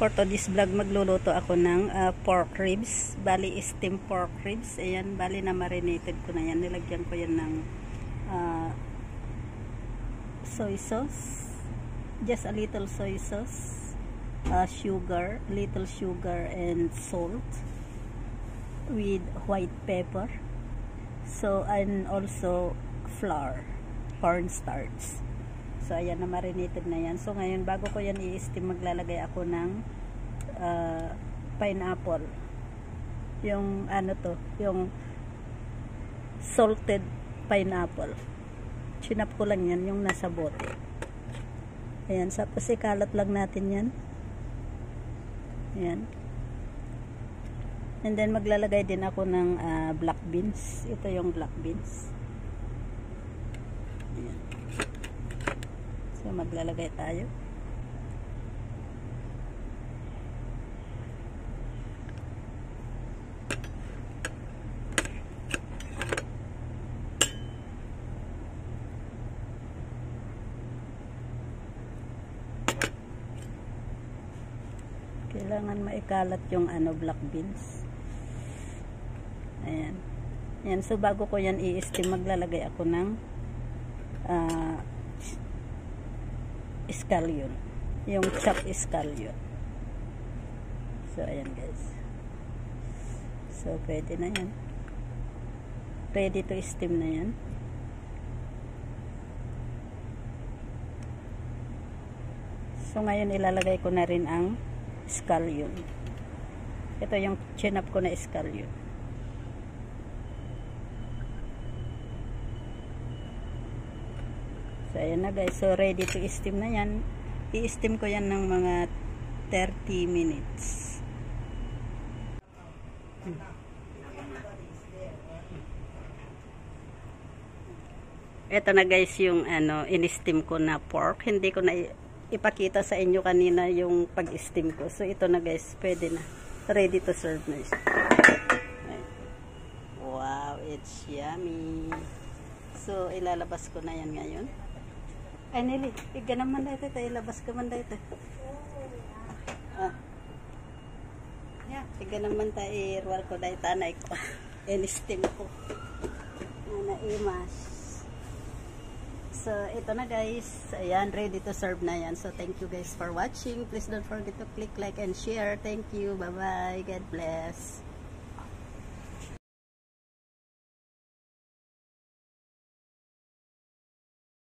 for today's vlog, magluluto ako ng pork ribs. Bali, steam pork ribs. Ayan, bali na marinated ko na yan. Nilagyan ko yan ng soy sauce. Just a little soy sauce. Sugar, little sugar and salt. With white pepper. So, and also flour. Cornstarch. So, ayan na, marinated na yan. So, ngayon, bago ko yan i-steam, maglalagay ako ng pineapple. Yung, ano to, yung salted pineapple. Chinap ko lang yan, yung nasa bote. Ayan, tapos ikalat lang natin yan. Ayan. And then, maglalagay din ako ng black beans. Ito yung black beans. Ayan. So, maglalagay tayo. Kailangan maikalat yung black beans. Ayan. Ayan. So, bago ko yan i-steam, maglalagay ako ng scallion. Yung chopped scallion. So, ayan guys. So, pwede na yan. Ready to steam na yan. So, ngayon ilalagay ko na rin ang scallion. Ito yung chinap ko na scallion. So, ayan na guys. So, ready to steam na yan. I-steam ko yan ng mga 30 minutes. Ito na guys yung in-steam ko na pork. Hindi ko na ipakita sa inyo kanina yung pag-steam ko. So, ito na guys. Pwede na. Ready to serve na siya. Wow, it's yummy. So, ilalabas ko na yan ngayon. Ay, Nelly, iga naman dito. Ilabas ka man dito. Iga naman tayo. Irwal ko dito. Anay ko. In-steam ko. Na-imas. So, ito na guys. Ayan, ready to serve na yan. So, thank you guys for watching. Please don't forget to click like and share. Thank you. Bye-bye. God bless.